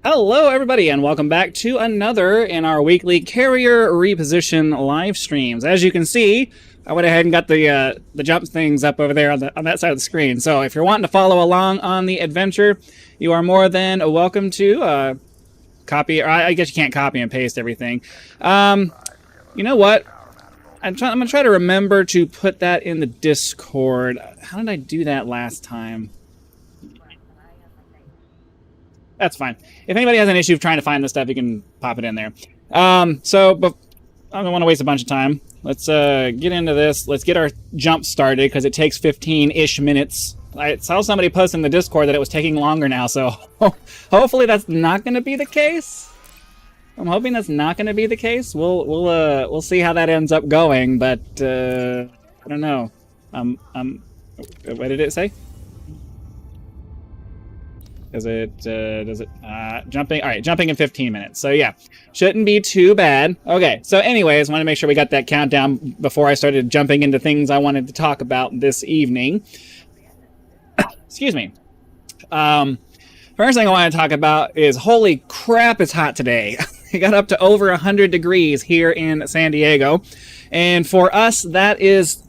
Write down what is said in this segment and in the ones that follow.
Hello everybody and welcome back to another in our weekly carrier reposition live streams. As you can see, I went ahead and got the jump things up over there on that side of the screen. So if you're wanting to follow along on the adventure, you are more than welcome to copy, or I guess you can't copy and paste everything. You know what? I'm gonna try to remember to put that in the Discord. How did I do that last time? That's fine. If anybody has an issue trying to find this stuff, you can pop it in there. But I don't want to waste a bunch of time. Let's get into this. Let's get our jump started because it takes 15-ish minutes. I saw somebody post in the Discord that it was taking longer now, so hopefully that's not going to be the case. I'm hoping that's not going to be the case. We'll see how that ends up going, but I don't know. What did it say? Does it jumping? All right, jumping in 15 minutes. So yeah, shouldn't be too bad. Okay, so anyways, I want to make sure we got that countdown before I started jumping into things I wanted to talk about this evening. Excuse me. First thing I want to talk about is, holy crap, it's hot today. It got up to over 100 degrees here in San Diego, and for us, that is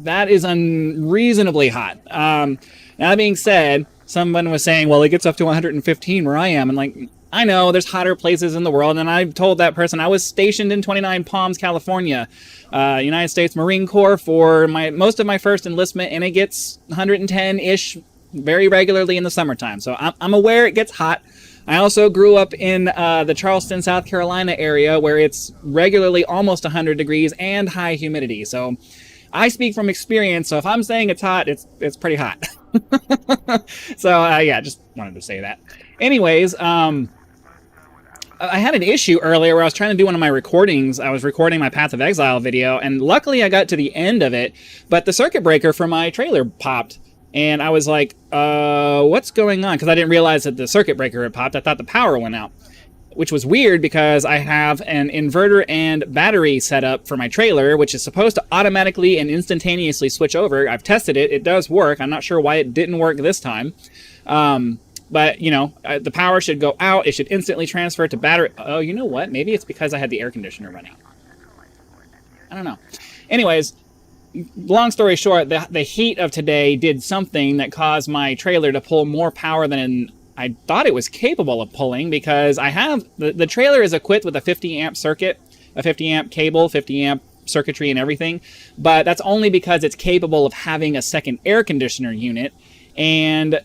unreasonably hot. Now that being said, someone was saying, well, it gets up to 115 where I am. And like, I know there's hotter places in the world. And I told that person I was stationed in 29 Palms, California, United States Marine Corps for most of my first enlistment. And it gets 110-ish very regularly in the summertime. So I'm aware it gets hot. I also grew up in the Charleston, South Carolina area where it's regularly almost 100 degrees and high humidity. So I speak from experience. So if I'm saying it's hot, it's pretty hot. So yeah, just wanted to say that. Anyways, I had an issue earlier where I was trying to do one of my recordings. I was recording my Path of Exile video, and luckily I got to the end of it, but the circuit breaker for my trailer popped. And I was like, what's going on? Because I didn't realize that the circuit breaker had popped. I thought the power went out, which was weird because I have an inverter and battery set up for my trailer, which is supposed to automatically and instantaneously switch over. I've tested it. It does work. I'm not sure why it didn't work this time. But, you know, the power should go out. It should instantly transfer to battery. Oh, you know what? Maybe it's because I had the air conditioner running. I don't know. Anyways, long story short, the heat of today did something that caused my trailer to pull more power than I thought it was capable of pulling, because I have the trailer is equipped with a 50 amp circuit, a 50 amp cable, 50 amp circuitry and everything, but that's only because it's capable of having a second air conditioner unit. And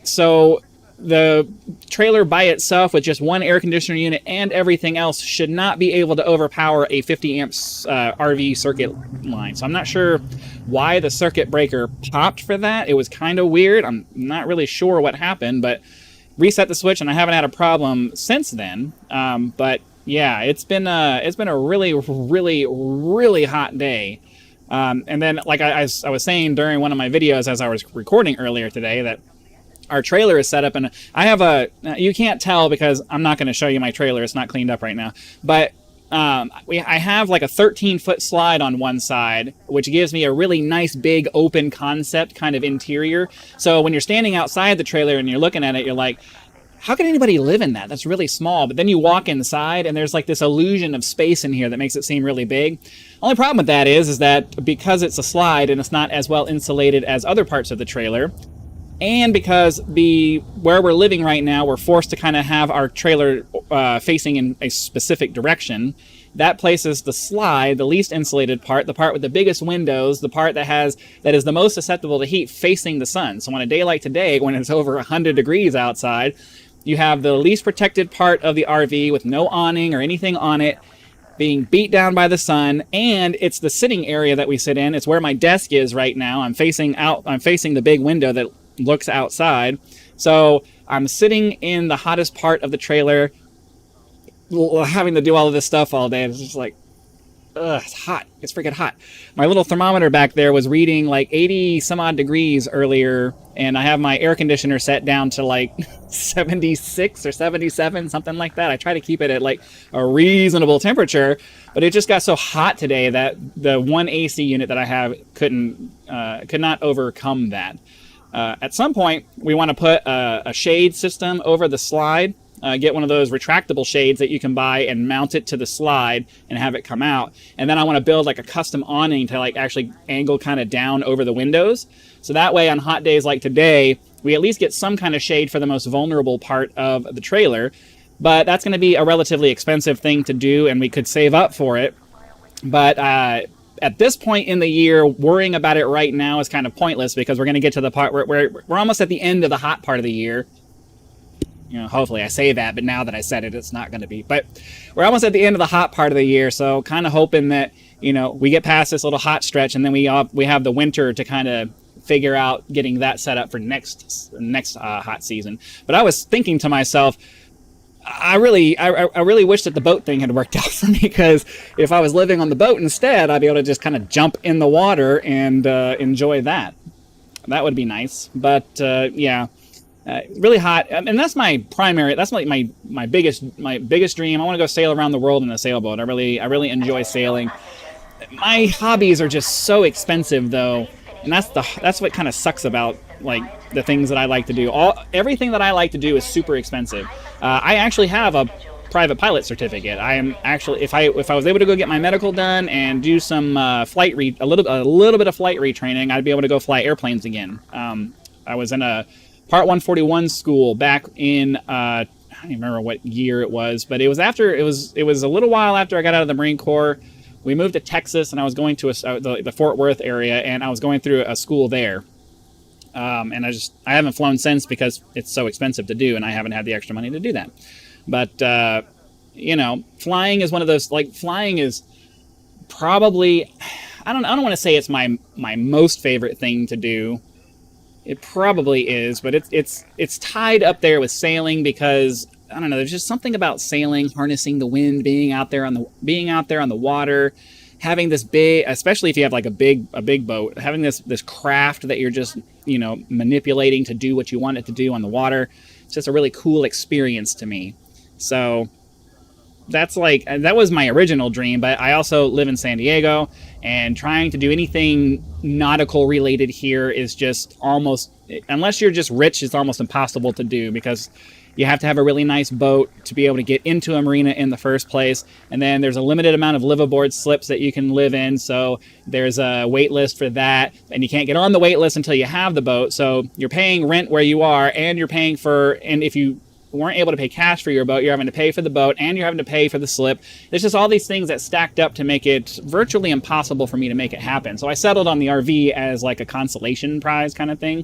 so the trailer by itself with just one air conditioner unit and everything else should not be able to overpower a 50 amps RV circuit line. So I'm not sure why the circuit breaker popped for that. It was kind of weird. I'm not really sure what happened, but reset the switch and I haven't had a problem since then. But yeah, it's been a really, really, really hot day. And then, like I was saying during one of my videos as I was recording earlier today, that our trailer is set up, and I have you can't tell because I'm not going to show you my trailer. It's not cleaned up right now. But I have like a 13-foot slide on one side, which gives me a really nice, big, open concept kind of interior. So when you're standing outside the trailer and you're looking at it, you're like, how can anybody live in that? That's really small. But then you walk inside, and there's like this illusion of space in here that makes it seem really big. Only problem with that is that because it's a slide and it's not as well insulated as other parts of the trailer, and because where we're living right now, we're forced to kind of have our trailer facing in a specific direction. That places the slide, the least insulated part, the part with the biggest windows, the part that is the most susceptible to heat, facing the sun. So on a day like today, when it's over 100 degrees outside, you have the least protected part of the RV with no awning or anything on it, being beat down by the sun, and it's the sitting area that we sit in. It's where my desk is right now. I'm facing the big window that looks outside. So I'm sitting in the hottest part of the trailer, having to do all of this stuff all day. It's just like, ugh, it's hot. It's freaking hot. My little thermometer back there was reading like 80 some odd degrees earlier, and I have my air conditioner set down to like 76 or 77, something like that. I try to keep it at like a reasonable temperature, but it just got so hot today that the one AC unit that I have could not overcome that. At some point, we want to put a shade system over the slide. Get one of those retractable shades that you can buy and mount it to the slide and have it come out. And then I want to build like a custom awning to like actually angle kind of down over the windows. So that way on hot days like today, we at least get some kind of shade for the most vulnerable part of the trailer. But that's going to be a relatively expensive thing to do, and we could save up for it. But at this point in the year, worrying about it right now is kind of pointless, because we're going to get to the part where we're almost at the end of the hot part of the year. You know, hopefully I say that, but now that I said it, it's not going to be. But we're almost at the end of the hot part of the year, so kind of hoping that, you know, we get past this little hot stretch, and then we have the winter to kind of figure out getting that set up for next hot season. But I was thinking to myself, I really wish that the boat thing had worked out for me, because if I was living on the boat instead, I'd be able to just kind of jump in the water and enjoy that. That would be nice. But yeah, really hot, and that's my primary. That's like my biggest dream. I want to go sail around the world in a sailboat. I really enjoy sailing. My hobbies are just so expensive though, and that's what kind of sucks about like the things that I like to do. Everything that I like to do is super expensive. I actually have a private pilot certificate. I am actually, if I was able to go get my medical done and do some a little bit of flight retraining, I'd be able to go fly airplanes again. I was in a Part 141 school back in I don't even remember what year it was, but it was a little while after I got out of the Marine Corps. We moved to Texas, and I was going to the Fort Worth area, and I was going through a school there. And I haven't flown since because it's so expensive to do, and I haven't had the extra money to do that. But you know, flying is one of those, like, flying is probably, I don't want to say it's my most favorite thing to do. It probably is, but it's tied up there with sailing, because I don't know, there's just something about sailing, harnessing the wind, being out there on the water, having this big, especially if you have like a big boat, having this craft that you're just, you know, manipulating to do what you want it to do on the water. It's just a really cool experience to me. So that's like, that was my original dream, but I also live in San Diego, and trying to do anything nautical related here is just almost, unless you're just rich, it's almost impossible to do, because you have to have a really nice boat to be able to get into a marina in the first place. And then there's a limited amount of liveaboard slips that you can live in. So there's a wait list for that. And you can't get on the wait list until you have the boat. So you're paying rent where you are, and you're paying for, and if you weren't able to pay cash for your boat, you're having to pay for the boat, and you're having to pay for the slip. There's just all these things that stacked up to make it virtually impossible for me to make it happen. So I settled on the RV as like a consolation prize kind of thing.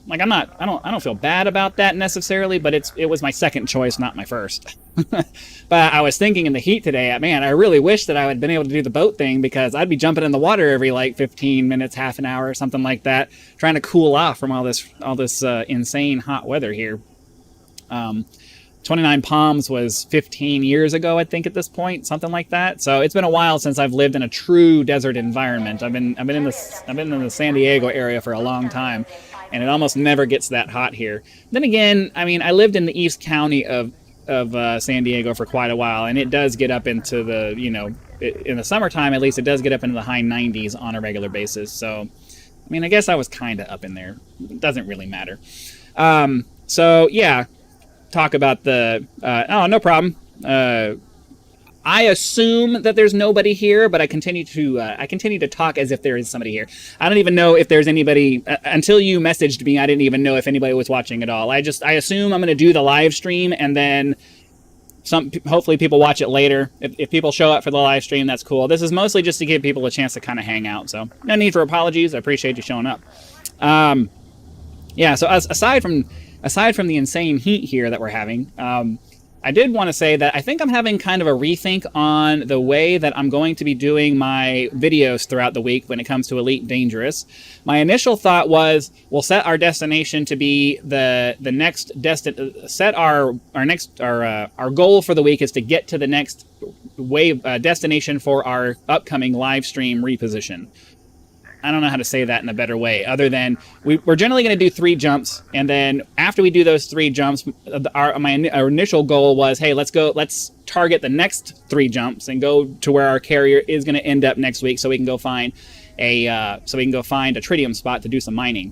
Like I don't feel bad about that necessarily, but it was my second choice, not my first. But I was thinking in the heat today, man, I really wish that I had been able to do the boat thing, because I'd be jumping in the water every like 15 minutes, half an hour, or something like that, trying to cool off from all this insane hot weather here. 29 Palms was 15 years ago, I think, at this point, something like that. So it's been a while since I've lived in a true desert environment. I've been in the San Diego area for a long time, and it almost never gets that hot here. Then again, I mean, I lived in the East County of San Diego for quite a while, and it does get up into the, you know, in the summertime at least, it does get up into the high 90s on a regular basis. So, I mean, I guess I was kind of up in there. It doesn't really matter. So yeah. Talk about the no problem. I assume that there's nobody here, but I continue to talk as if there is somebody here. I don't even know if there's anybody until you messaged me. I didn't even know if anybody was watching at all. I assume I'm going to do the live stream, and then hopefully people watch it later. If people show up for the live stream, that's cool. This is mostly just to give people a chance to kind of hang out. So no need for apologies. I appreciate you showing up. Yeah. So aside from the insane heat here that we're having, I did want to say that I think I'm having kind of a rethink on the way that I'm going to be doing my videos throughout the week when it comes to Elite Dangerous. My initial thought was, we'll set our destination to be the next our goal for the week is to get to the next wave destination for our upcoming live stream Reposition. I don't know how to say that in a better way, other than we're generally going to do 3 jumps, and then after we do those 3 jumps, our initial goal was, hey, let's target the next 3 jumps and go to where our carrier is going to end up next week, so we can go find a tritium spot to do some mining.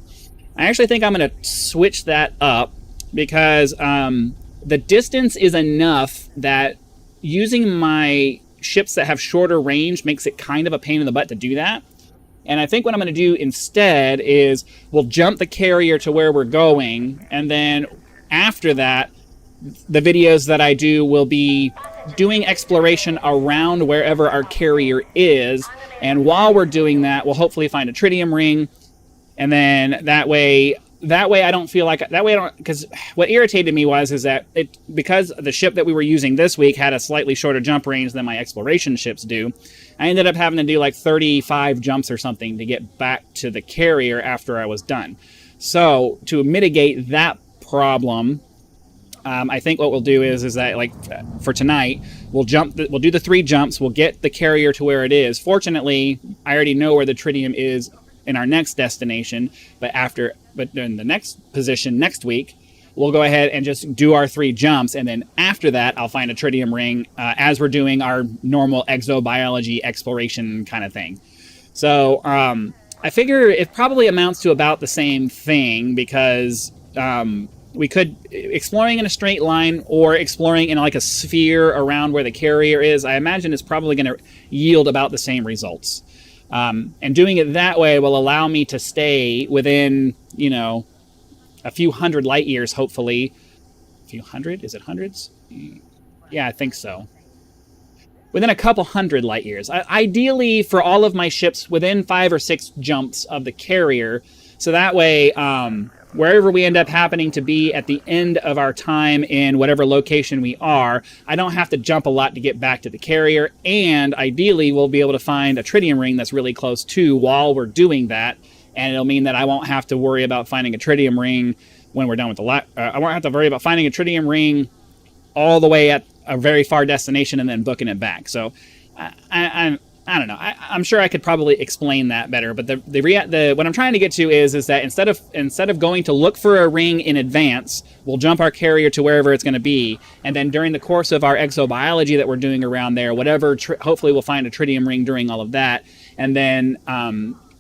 I actually think I'm going to switch that up, because the distance is enough that using my ships that have shorter range makes it kind of a pain in the butt to do that. And I think what I'm going to do instead is we'll jump the carrier to where we're going, and then after that, the videos that I do will be doing exploration around wherever our carrier is, and while we're doing that, we'll hopefully find a tritium ring, and then that way I don't feel like, because what irritated me is that because the ship that we were using this week had a slightly shorter jump range than my exploration ships do, I ended up having to do like 35 jumps or something to get back to the carrier after I was done. So to mitigate that problem, I think what we'll do is that, like, for tonight, we'll do the 3 jumps, we'll get the carrier to where it is. Fortunately, I already know where the tritium is in our next destination, but in the next position next week, we'll go ahead and just do our 3 jumps, and then after that, I'll find a tritium ring as we're doing our normal exobiology exploration kind of thing. So I figure it probably amounts to about the same thing, because we could, exploring in a straight line or exploring in like a sphere around where the carrier is, I imagine it's probably going to yield about the same results. And doing it that way will allow me to stay within, a few hundred light years, hopefully. A few hundred? Is it hundreds? Yeah, I think so. Within a couple hundred light years. Ideally, for all of my ships, within 5 or 6 jumps of the carrier. So that way, wherever we end up happening to be at the end of our time in whatever location we are, I don't have to jump a lot to get back to the carrier. And ideally, we'll be able to find a tritium ring that's really close to while we're doing that. And it'll mean that I won't have to worry about finding a tritium ring when we're done with I won't have to worry about finding a tritium ring all the way at a very far destination and then booking it back. So I don't know. I'm sure I could probably explain that better, but what I'm trying to get to is that instead of going to look for a ring in advance, we'll jump our carrier to wherever it's going to be, and then during the course of our exobiology that we're doing around there, hopefully we'll find a tritium ring during all of that, and then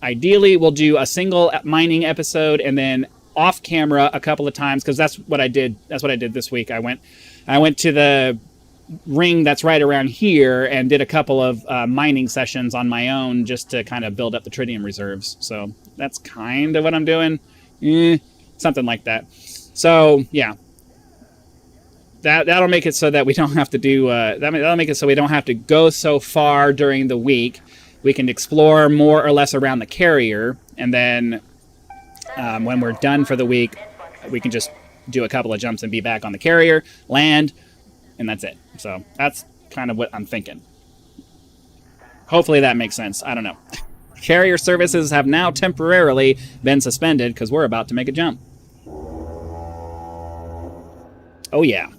ideally we'll do a single mining episode, and then off camera a couple of times, because that's what I did. That's what I did this week. I went to the ring that's right around here and did a couple of mining sessions on my own just to kind of build up the tritium reserves. So that's kind of what I'm doing. Something like that. So yeah, that'll make it so that we don't have to do that'll make it so we don't have to go so far during the week. We can explore more or less around the carrier, and then when we're done for the week, we can just do a couple of jumps and be back on the carrier, land, and that's it. So that's kind of what I'm thinking. Hopefully that makes sense. I don't know. Carrier services have now temporarily been suspended because we're about to make a jump. Oh yeah.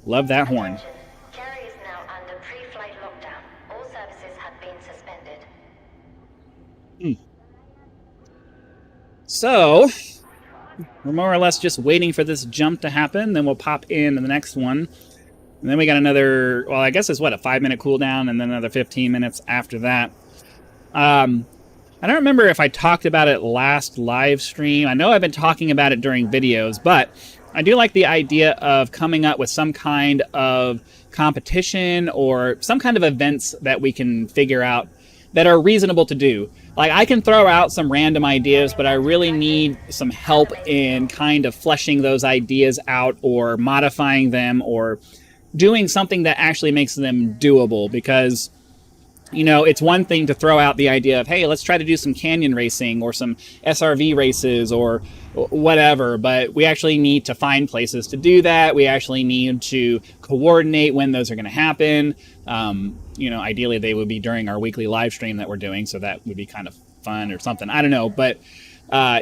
Love that horn. Carrier is now under pre-flight lockdown. All services have been suspended. So, we're more or less just waiting for this jump to happen, then we'll pop in the next one. And then we got another, well, I guess it's what, a 5-minute cooldown, and then another 15 minutes after that. I don't remember if I talked about it last live stream. I know I've been talking about it during videos, but I do like the idea of coming up with some kind of competition or some kind of events that we can figure out that are reasonable to do. Like, I can throw out some random ideas, but I really need some help in kind of fleshing those ideas out or modifying them or doing something that actually makes them doable, because, you know, it's one thing to throw out the idea of, hey, let's try to do some canyon racing or some SRV races or whatever, but we actually need to find places to do that. We actually need to coordinate when those are going to happen. You know, ideally they would be during our weekly live stream that we're doing, so that would be kind of fun or something. I don't know, but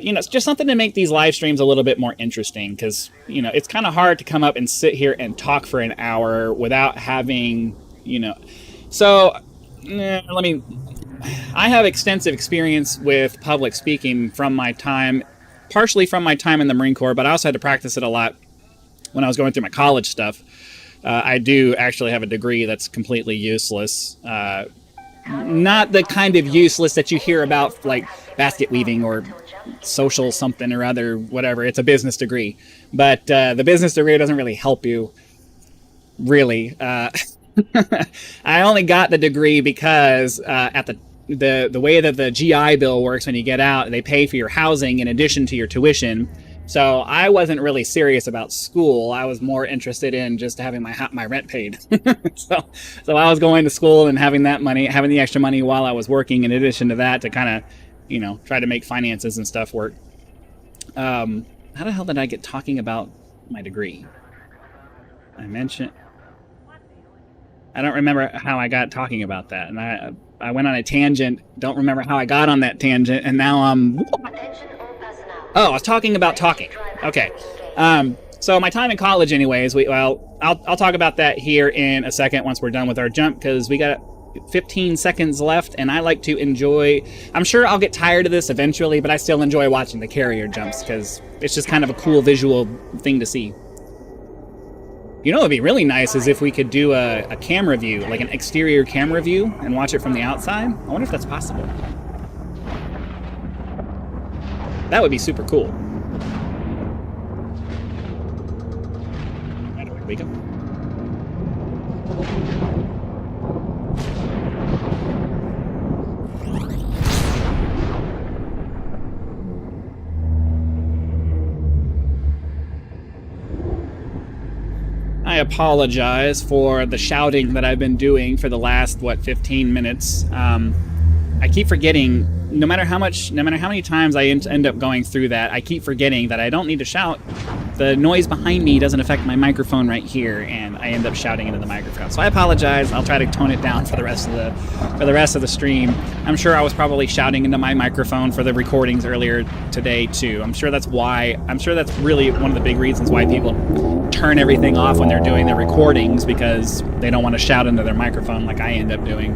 you know, it's just something to make these live streams a little bit more interesting, because, you know, it's kind of hard to come up and sit here and talk for an hour without having, you know, so I have extensive experience with public speaking from my time, partially from my time in the Marine Corps, but I also had to practice it a lot when I was going through my college stuff. I do actually have a degree that's completely useless. Not the kind of useless that you hear about, like basket weaving or social something or other, whatever. It's a business degree. But the business degree doesn't really help you, really. I only got the degree because at the way that the GI Bill works, when you get out, they pay for your housing in addition to your tuition. So I wasn't really serious about school. I was more interested in just having my rent paid. so I was going to school and having the extra money while I was working, in addition to that, to kind of, you know, try to make finances and stuff work. How the hell did I get talking about my degree? I don't remember how I got talking about that, and I went on a tangent. Don't remember how I got on that tangent, and now I'm... Oh, I was talking about talking. Okay. So my time in college, anyways. I'll talk about that here in a second once we're done with our jump, because we got 15 seconds left, and I like to enjoy... I'm sure I'll get tired of this eventually, but I still enjoy watching the carrier jumps, because it's just kind of a cool visual thing to see. You know what would be really nice is if we could do a camera view, like an exterior camera view, and watch it from the outside. I wonder if that's possible. That would be super cool. Right, away we go. I apologize for the shouting that I've been doing for the last, 15 minutes. I keep forgetting, no matter how many times I end up going through that, I keep forgetting that I don't need to shout. The noise behind me doesn't affect my microphone right here, and I end up shouting into the microphone. So I apologize. I'll try to tone it down for the rest of the stream. I'm sure I was probably shouting into my microphone for the recordings earlier today too. I'm sure that's really one of the big reasons why people turn everything off when they're doing their recordings because they don't want to shout into their microphone like I end up doing.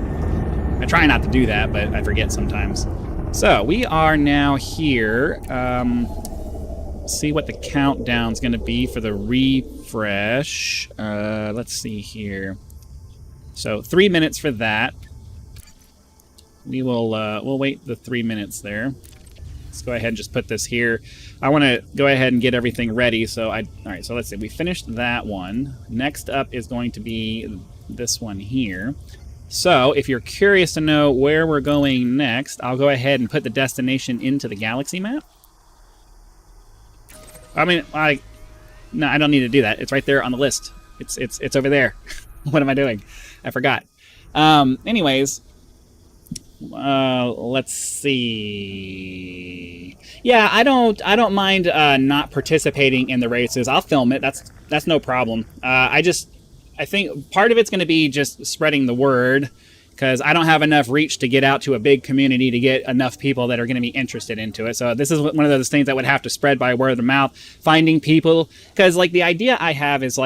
I try not to do that, but I forget sometimes. So we are now here. See what the countdown's going to be for the refresh. Let's see here. So 3 minutes for that. We will we'll wait the 3 minutes there. Let's go ahead and just put this here. I want to go ahead and get everything ready. So all right, so let's see. We finished that one. Next up is going to be this one here. So if you're curious to know where we're going next, I'll go ahead and put the destination into the galaxy map. I mean, no, I don't need to do that. It's right there on the list. It's over there. What am I doing? I forgot. Anyways, let's see. Yeah, I don't mind not participating in the races. I'll film it. That's no problem. I think part of it's going to be just spreading the word, because I don't have enough reach to get out to a big community to get enough people that are going to be interested into it. So this is one of those things that would have to spread by word of mouth, finding people, because like the idea I have is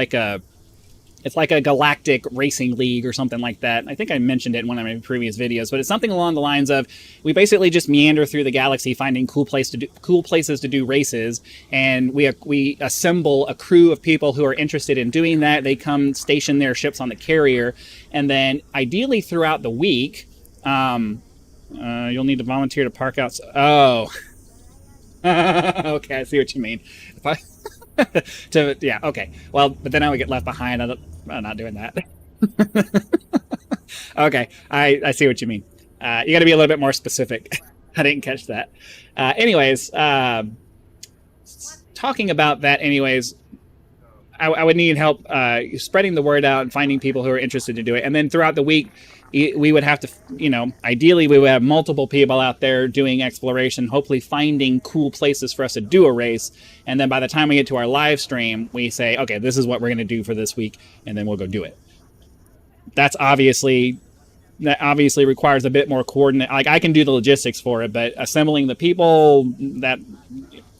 it's like a galactic racing league or something like that. I think I mentioned it in one of my previous videos, but it's something along the lines of we basically just meander through the galaxy finding cool places to do races, and we assemble a crew of people who are interested in doing that. They come station their ships on the carrier, and then ideally throughout the week, you'll need to volunteer to park out. Oh, okay, I see what you mean. Yeah, okay. Well, but then I would get left behind. I'm not doing that. Okay, I see what you mean. You got to be a little bit more specific. I didn't catch that. Anyways, talking about that. Anyways, I would need help spreading the word out and finding people who are interested to do it. And then throughout the week, we would have to, ideally we would have multiple people out there doing exploration, hopefully finding cool places for us to do a race. And then by the time we get to our live stream, we say, okay, this is what we're going to do for this week, and then we'll go do it. That obviously requires a bit more coordinate. Like, I can do the logistics for it, but assembling the people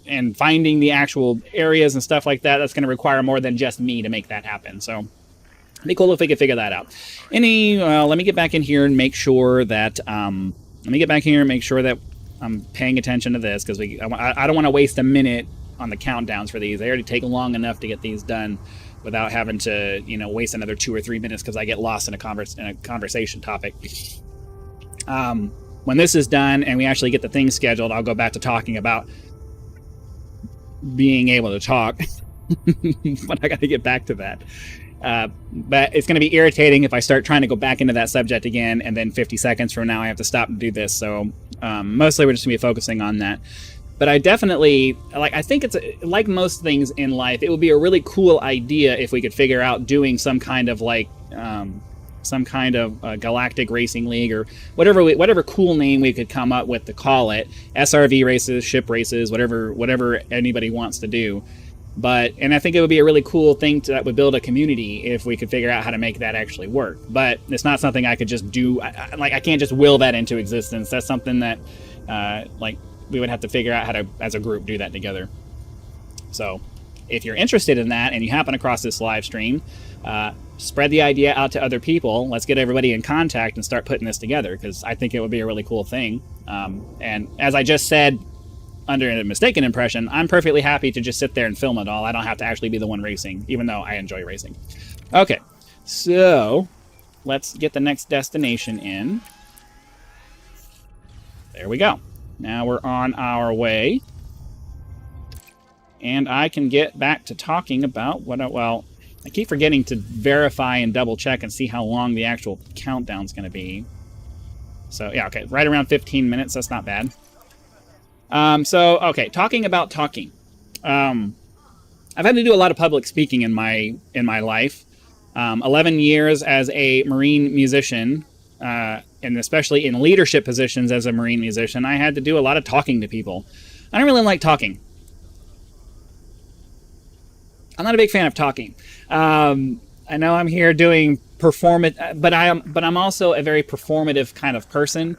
and finding the actual areas and stuff like that, that's going to require more than just me to make that happen. So it'd be cool if we could figure that out. Let me get back in here and make sure that I'm paying attention to this, because I don't want to waste a minute on the countdowns for these. They already take long enough to get these done without having to waste another 2 or 3 minutes because I get lost in a conversation topic. When this is done and we actually get the thing scheduled, I'll go back to talking about being able to talk. But I got to get back to that. But it's going to be irritating if I start trying to go back into that subject again, and then 50 seconds from now I have to stop and do this. So mostly we're just going to be focusing on that. But I definitely, I think it's, like most things in life, it would be a really cool idea if we could figure out doing some kind of galactic racing league, or whatever cool name we could come up with to call it. SRV races, ship races, whatever anybody wants to do. And I think it would be a really cool thing that would build a community if we could figure out how to make that actually work. But it's not something I could just do. I can't just will that into existence. That's something that, we would have to figure out how to, as a group, do that together. So if you're interested in that and you happen across this live stream, spread the idea out to other people. Let's get everybody in contact and start putting this together, because I think it would be a really cool thing. And as I just said, under a mistaken impression, I'm perfectly happy to just sit there and film it all. I don't have to actually be the one racing, even though I enjoy racing. Okay, so let's get the next destination in. There we go. Now we're on our way. And I can get back to talking about I keep forgetting to verify and double check and see how long the actual countdown's going to be. So, yeah, okay, right around 15 minutes. That's not bad. Okay, talking about talking. I've had to do a lot of public speaking in my life. 11 years as a Marine musician, and especially in leadership positions as a Marine musician, I had to do a lot of talking to people. I don't really like talking. I'm not a big fan of talking. I know I'm here doing but I'm also a very performative kind of person,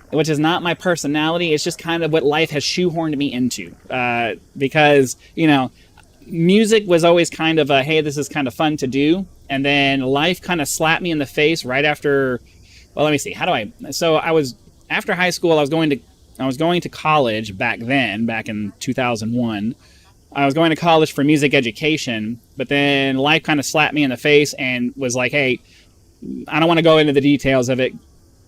which is not my personality. It's just kind of what life has shoehorned me into. Because, music was always kind of a, hey, this is kind of fun to do. And then life kind of slapped me in the face right after, well, let me see. So after high school, I was going to college back in 2001. I was going to college for music education, but then life kind of slapped me in the face and was like, hey, I don't want to go into the details of it,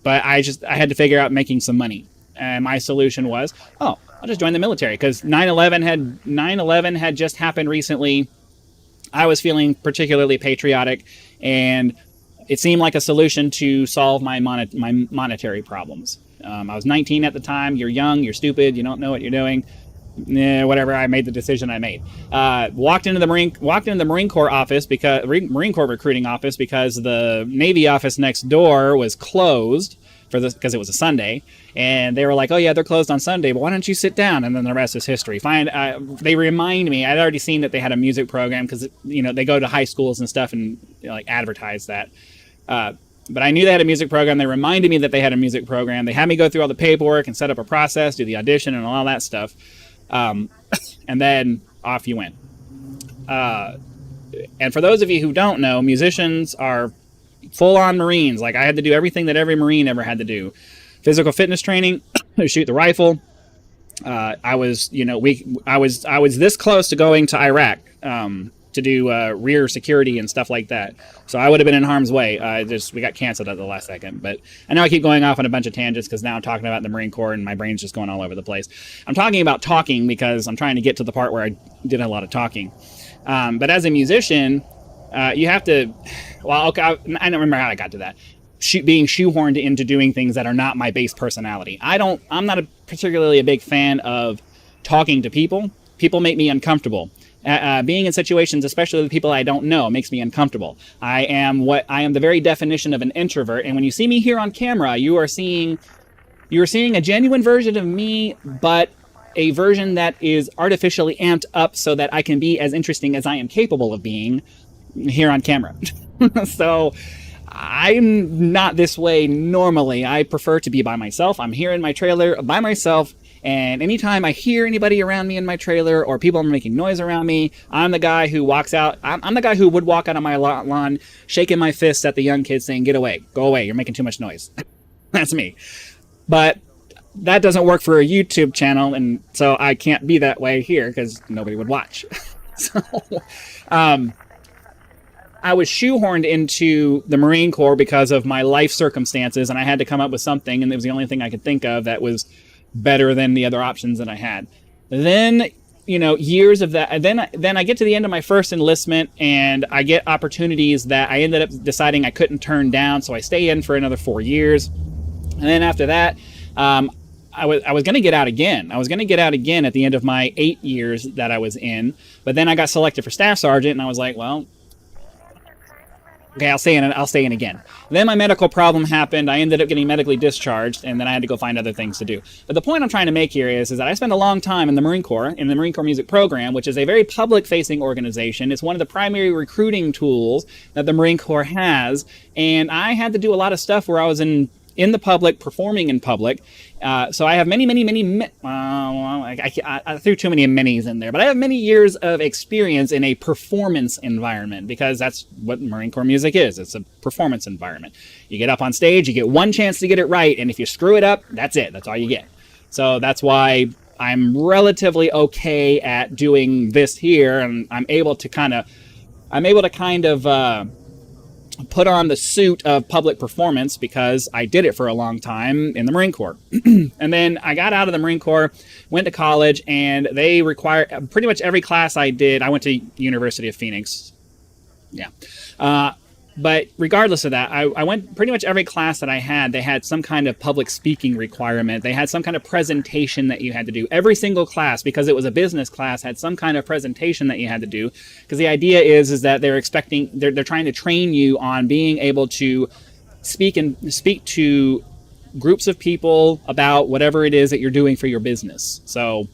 but I had to figure out making some money. And my solution was, I'll just join the military, because 9/11 had just happened recently. I was feeling particularly patriotic, and it seemed like a solution to solve my monetary problems. I was 19 at the time. You're young, you're stupid, you don't know what you're doing. Whatever. I made the decision I made. Walked into the Marine Corps office, Marine Corps recruiting office, because the Navy office next door was closed because it was a Sunday, and they were like, "Oh yeah, they're closed on Sunday, but why don't you sit down?" And then the rest is history. They remind me. I'd already seen that they had a music program, because they go to high schools and stuff and like advertise that. But I knew they had a music program. They reminded me that they had a music program. They had me go through all the paperwork and set up a process, do the audition and all that stuff. And then off you went. And for those of you who don't know, musicians are full-on Marines. Like, I had to do everything that every Marine ever had to do. Physical fitness training, shoot the rifle. I was this close to going to Iraq to do rear security and stuff like that. So I would have been in harm's way. We got canceled at the last second. But I know I keep going off on a bunch of tangents, because now I'm talking about the Marine Corps and my brain's just going all over the place. I'm talking about talking because I'm trying to get to the part where I did a lot of talking. But as a musician, you have to... Well, okay, I don't remember how I got to that. Being shoehorned into doing things that are not my base personality. I'm not particularly a big fan of talking to people. People make me uncomfortable. Being in situations, especially with people I don't know, makes me uncomfortable. I am the very definition of an introvert, and when you see me here on camera, you are seeing a genuine version of me, but a version that is artificially amped up so that I can be as interesting as I am capable of being here on camera. So I'm not this way normally. I prefer to be by myself. I'm here in my trailer by myself, and anytime I hear anybody around me in my trailer or people are making noise around me, I'm the guy who walks out. I'm the guy who would walk out on my lawn shaking my fists at the young kids saying, "Get away, go away, you're making too much noise." That's me. But that doesn't work for a YouTube channel, and so I can't be that way here because nobody would watch. So I was shoehorned into the Marine Corps because of my life circumstances, and I had to come up with something, and it was the only thing I could think of that was better than the other options that I had. Then, years of that, and then I get to the end of my first enlistment, and I get opportunities that I ended up deciding I couldn't turn down, so I stay in for another 4 years. And then after that, I was going to get out again. I was going to get out again at the end of my 8 years that I was in, but then I got selected for Staff Sergeant, and I was like, well, okay, I'll stay in again. Then my medical problem happened. I ended up getting medically discharged, and then I had to go find other things to do. But the point I'm trying to make here is that I spent a long time in the Marine Corps Music Program, which is a very public-facing organization. It's one of the primary recruiting tools that the Marine Corps has, and I had to do a lot of stuff where I was in the public, performing in public. So I have many, I threw too many minis in there, but I have many years of experience in a performance environment, because that's what Marine Corps music is. It's a performance environment. You get up on stage, you get one chance to get it right, and if you screw it up, that's it. That's all you get. So that's why I'm relatively okay at doing this here, and I'm able to kind of put on the suit of public performance because I did it for a long time in the Marine Corps. And then I got out of the Marine Corps, went to college, and they required pretty much every class I did. I went to University of Phoenix. Yeah. But regardless of that, I went pretty much every class that I had. They had some kind of public speaking requirement. They had some kind of presentation that you had to do. Every single class, because it was a business class, had some kind of presentation that you had to do. Because the idea is that they're trying to train you on being able to speak to groups of people about whatever it is that you're doing for your business. So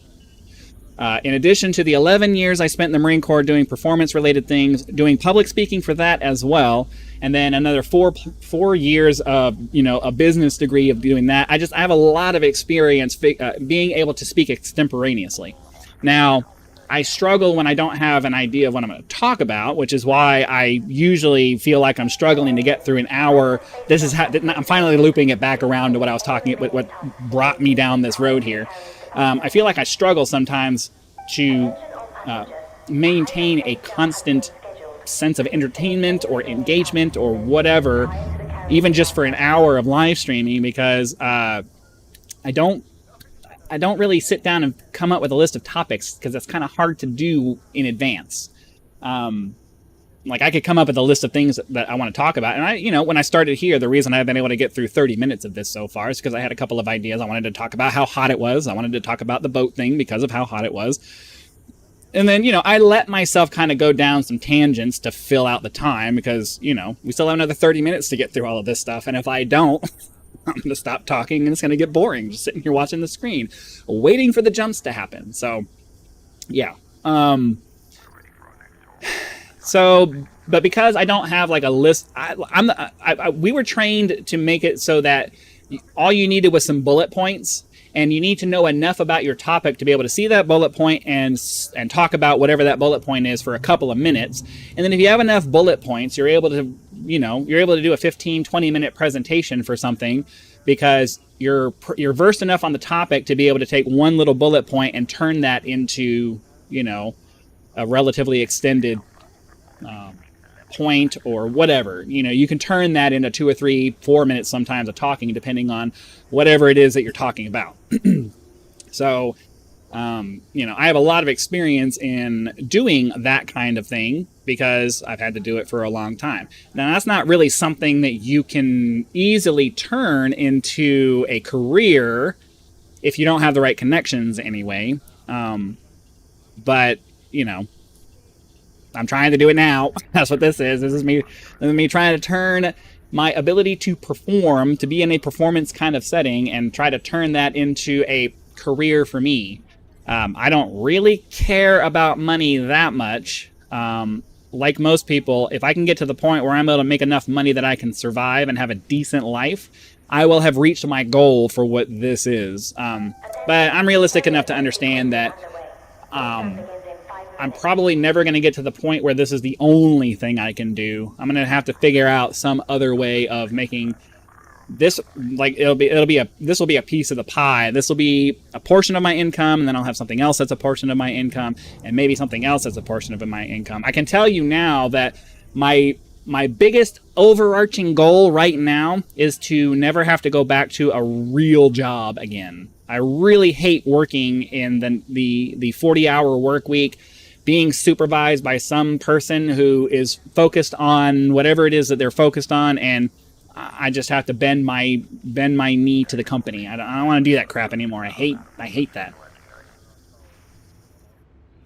in addition to the 11 years I spent in the Marine Corps doing performance-related things, doing public speaking for that as well, and then another four years of a business degree of doing that, I have a lot of experience being able to speak extemporaneously. Now, I struggle when I don't have an idea of what I'm going to talk about, which is why I usually feel like I'm struggling to get through an hour. This is I'm finally looping it back around to what I was talking about, what brought me down this road here. I feel like I struggle sometimes to maintain a constant sense of entertainment or engagement or whatever, even just for an hour of live streaming, because I don't really sit down and come up with a list of topics, because that's kind of hard to do in advance. Like, I could come up with a list of things that I want to talk about. And when I started here, the reason I've been able to get through 30 minutes of this so far is because I had a couple of ideas. I wanted to talk about how hot it was. I wanted to talk about the boat thing because of how hot it was. And then, I let myself kind of go down some tangents to fill out the time, because, we still have another 30 minutes to get through all of this stuff. And if I don't, I'm going to stop talking and it's going to get boring, just sitting here watching the screen, waiting for the jumps to happen. So, yeah. But because I don't have like a list, we were trained to make it so that all you needed was some bullet points, and you need to know enough about your topic to be able to see that bullet point and talk about whatever that bullet point is for a couple of minutes. And then if you have enough bullet points, you're able to do a 15, 20-minute presentation for something, because you're versed enough on the topic to be able to take one little bullet point and turn that into, a relatively extended point or whatever. You can turn that into 2 or 3, 4 minutes sometimes of talking, depending on whatever it is that you're talking about. So, I have a lot of experience in doing that kind of thing, because I've had to do it for a long time. Now, that's not really something that you can easily turn into a career if you don't have the right connections anyway. But, I'm trying to do it now. That's what this is. This is me trying to turn my ability to perform, to be in a performance kind of setting, and try to turn that into a career for me. I don't really care about money that much. Like most people, if I can get to the point where I'm able to make enough money that I can survive and have a decent life, I will have reached my goal for what this is. But I'm realistic enough to understand that I'm probably never going to get to the point where this is the only thing I can do. I'm going to have to figure out some other way of making this, like, this will be a piece of the pie. This will be a portion of my income, and then I'll have something else that's a portion of my income, and maybe something else that's a portion of my income. I can tell you now that my biggest overarching goal right now is to never have to go back to a real job again. I really hate working in the 40-hour work week, being supervised by some person who is focused on whatever it is that they're focused on, and I just have to bend my knee to the company. I don't want to do that crap anymore. I hate that.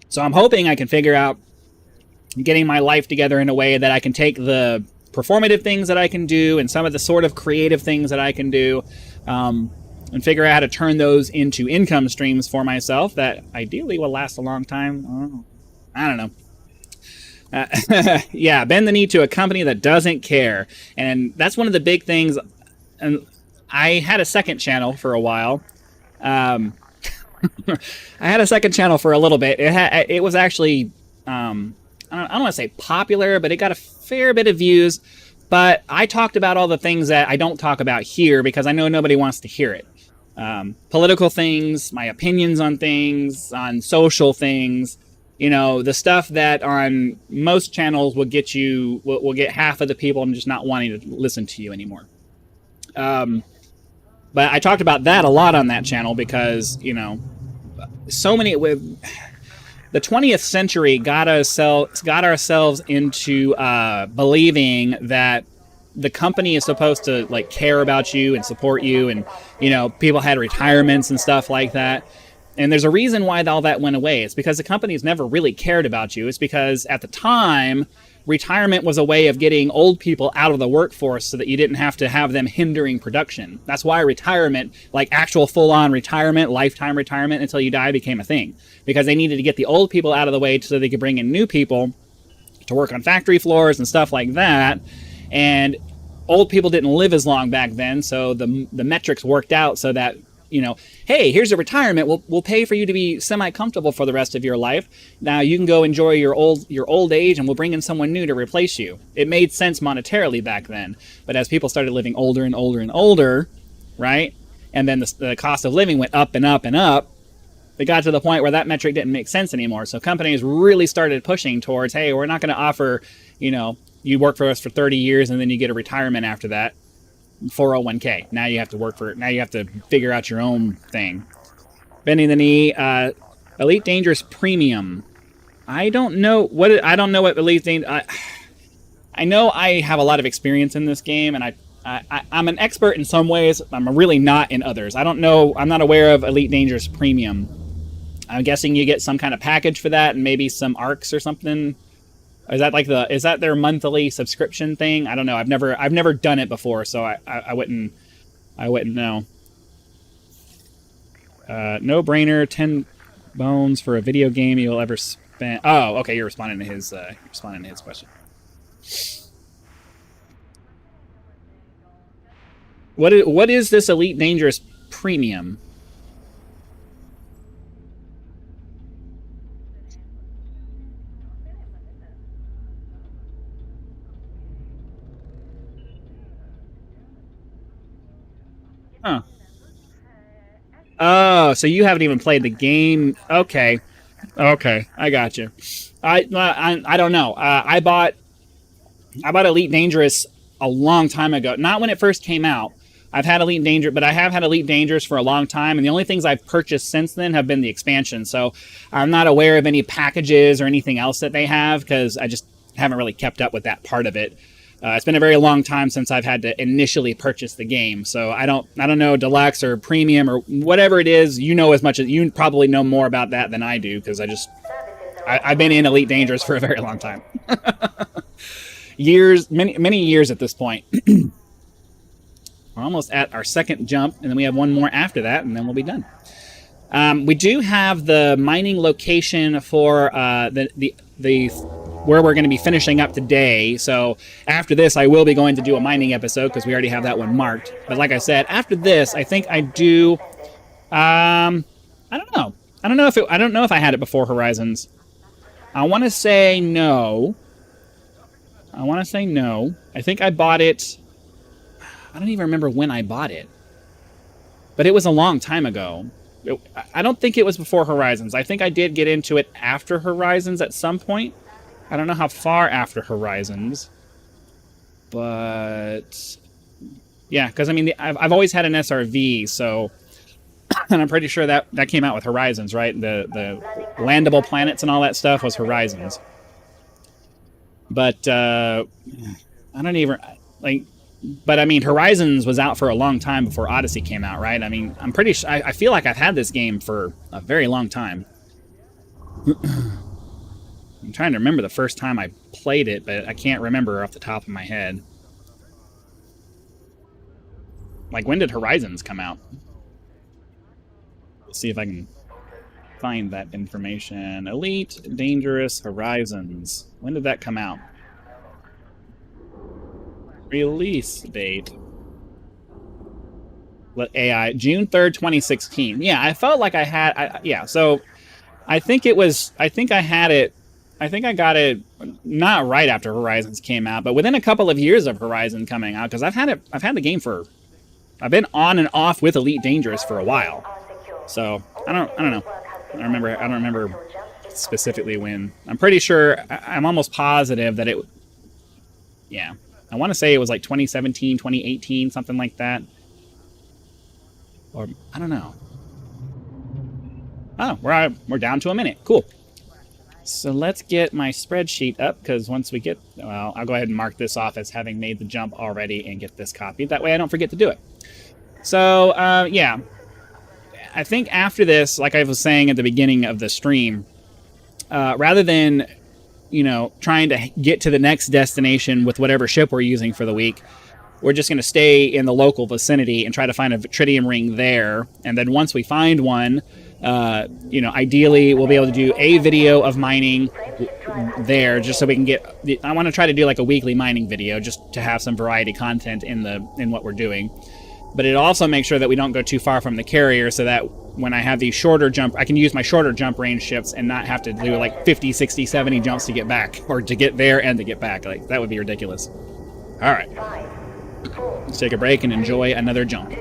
So I'm hoping I can figure out getting my life together in a way that I can take the performative things that I can do and some of the sort of creative things that I can do, and figure out how to turn those into income streams for myself that ideally will last a long time. I don't know. Yeah, bend the knee to a company that doesn't care. And that's one of the big things. And I had a second channel for a while. I had a second channel for a little bit. It was actually, I don't want to say popular, but it got a fair bit of views. But I talked about all the things that I don't talk about here because I know nobody wants to hear it. Political things, my opinions on things, on social things. The stuff that on most channels will get half of the people just not wanting to listen to you anymore. But I talked about that a lot on that channel because, so many with the 20th century got ourselves into believing that the company is supposed to care about you and support you, and people had retirements and stuff like that. And there's a reason why all that went away. It's because the companies never really cared about you. It's because at the time, retirement was a way of getting old people out of the workforce so that you didn't have to have them hindering production. That's why retirement, like actual full-on retirement, lifetime retirement until you die, became a thing. Because they needed to get the old people out of the way so they could bring in new people to work on factory floors and stuff like that. And old people didn't live as long back then, so the metrics worked out so that you know, hey, here's a retirement. We'll pay for you to be semi-comfortable for the rest of your life. Now you can go enjoy your old age, and we'll bring in someone new to replace you. It made sense monetarily back then, but as people started living older and older and older, right, and then the cost of living went up and up and up, it got to the point where that metric didn't make sense anymore. So companies really started pushing towards, hey, we're not going to offer, you know, you work for us for 30 years and then you get a retirement after that. 401k. Now you have to figure out your own thing. Bending the knee, Elite Dangerous Premium. I don't know what Elite Dangerous. I know I have a lot of experience in this game, and I'm an expert in some ways. I'm really not in others. I don't know. I'm not aware of Elite Dangerous Premium. I'm guessing you get some kind of package for that, and maybe some arcs or something. Is that their monthly subscription thing? I don't know. I've never done it before, so I wouldn't know. No brainer. 10 bones for a video game you'll ever spend. Oh, okay. You're responding to his question. What is this Elite Dangerous Premium? Huh. Oh, so you haven't even played the game. Okay. Okay, I got you. I don't know. I bought Elite Dangerous a long time ago. Not when it first came out. I've had Elite Dangerous, but I have had Elite Dangerous for a long time, and the only things I've purchased since then have been the expansion. So I'm not aware of any packages or anything else that they have, because I just haven't really kept up with that part of it. It's been a very long time since I've had to initially purchase the game, so I don't know deluxe or premium or whatever it is. You know as much as you probably know more about that than I do, because I've been in Elite Dangerous for a very long time. Years, many years at this point. We're almost at our second jump, and then we have one more after that, and then we'll be done. We do have the mining location for the where we're going to be finishing up today. So after this, I will be going to do a mining episode, because we already have that one marked. But like I said, after this, I think I do. I don't know. I don't know if I had it before Horizons. I want to say no. I think I bought it. I don't even remember when I bought it, but it was a long time ago. I don't think it was before Horizons. I think I did get into it after Horizons at some point. I don't know how far after Horizons, but yeah, because I mean, I've always had an SRV, so, and I'm pretty sure that came out with Horizons, right? The landable planets and all that stuff was Horizons. But I don't even like. But I mean, Horizons was out for a long time before Odyssey came out, right? I mean, I'm pretty sure. I feel like I've had this game for a very long time. I'm trying to remember the first time I played it, but I can't remember off the top of my head. Like, when did Horizons come out? Let's see if I can find that information. Elite Dangerous Horizons. When did that come out? Release date. AI, June 3rd, 2016. Yeah, I felt like I had... yeah, so I think I had it... I think I got it not right after Horizons came out, but within a couple of years of Horizon coming out, because I've had the game for... I've been on and off with Elite Dangerous for a while. So, I don't know. I don't remember specifically when. I'm pretty sure... I'm almost positive that it... Yeah. I want to say it was like 2017, 2018, something like that. Or, I don't know. Oh, we're down to a minute. Cool. So let's get my spreadsheet up, because once we get... Well, I'll go ahead and mark this off as having made the jump already and get this copied. That way I don't forget to do it. So, yeah. I think after this, like I was saying at the beginning of the stream, rather than... trying to get to the next destination with whatever ship we're using for the week, we're just going to stay in the local vicinity and try to find a tritium ring there. And then once we find one, ideally we'll be able to do a video of mining there, just so we can get... I want to try to do like a weekly mining video, just to have some variety content in what we're doing. but it also makes sure that we don't go too far from the carrier, so that when I have these shorter jump, I can use my shorter jump range ships and not have to do like 50, 60, 70 jumps to get back, or to get there and to get back. Like, that would be ridiculous. All right, let's take a break and enjoy another jump.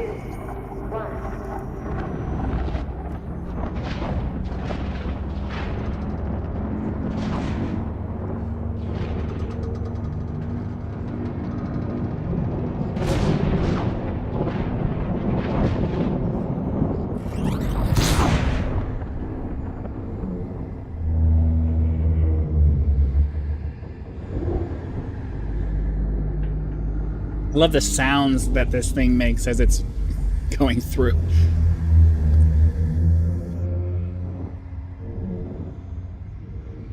I love the sounds that this thing makes as it's going through.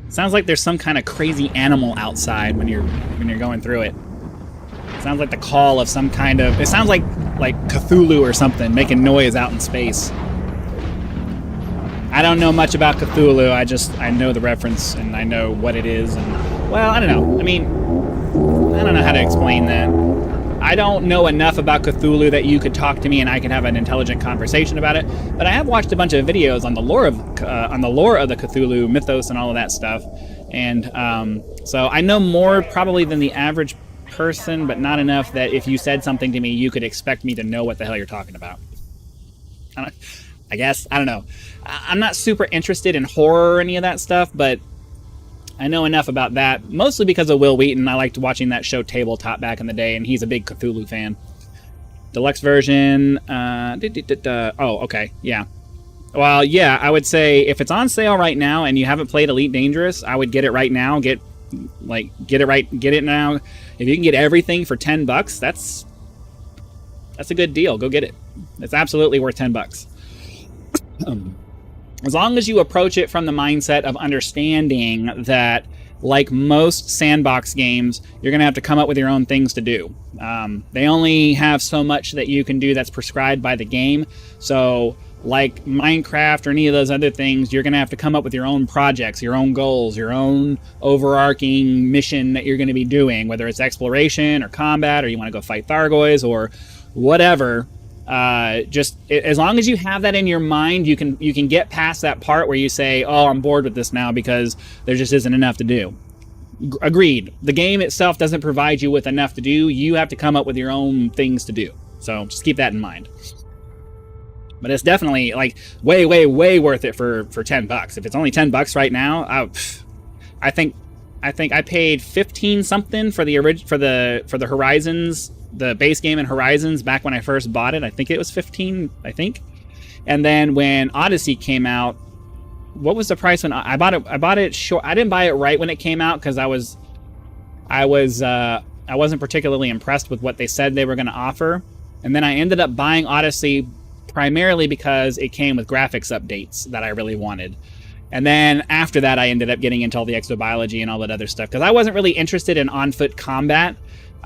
Sounds like there's some kind of crazy animal outside when you're going through it. Sounds like the call of some kind of... It sounds like Cthulhu or something making noise out in space. I don't know much about Cthulhu. I know the reference and I know what it is. And, well, I don't know. I mean, I don't know how to explain that. I don't know enough about Cthulhu that you could talk to me and I could have an intelligent conversation about it. But I have watched a bunch of videos on the lore of the Cthulhu mythos and all of that stuff. And so I know more probably than the average person, but not enough that if you said something to me, you could expect me to know what the hell you're talking about. I guess. I don't know. I'm not super interested in horror or any of that stuff, but I know enough about that, mostly because of Will Wheaton. I liked watching that show Tabletop back in the day, and he's a big Cthulhu fan. Deluxe version. Oh, okay. Yeah. Well, yeah, I would say if it's on sale right now and you haven't played Elite Dangerous, I would get it right now. Get it now. If you can get everything for $10, that's a good deal. Go get it. It's absolutely worth $10. As long as you approach it from the mindset of understanding that, like most sandbox games, you're going to have to come up with your own things to do. They only have so much that you can do that's prescribed by the game. So, like Minecraft or any of those other things, you're going to have to come up with your own projects, your own goals, your own overarching mission that you're going to be doing, whether it's exploration or combat, or you want to go fight Thargoids or whatever. Just as long as you have that in your mind, you can get past that part where you say, oh, I'm bored with this now because there just isn't enough to do. Agreed. The game itself doesn't provide you with enough to do. You have to come up with your own things to do. So just keep that in mind. But it's definitely like way, way, way worth it for $10. If it's only $10 right now, I think I paid 15 something for the Horizons, the base game in Horizons back when I first bought it. I think it was 15, I think. And then when Odyssey came out, what was the price when I bought it? I bought it short. I didn't buy it right when it came out because I wasn't particularly impressed with what they said they were going to offer. And then I ended up buying Odyssey primarily because it came with graphics updates that I really wanted. And then after that, I ended up getting into all the exobiology and all that other stuff because I wasn't really interested in on-foot combat.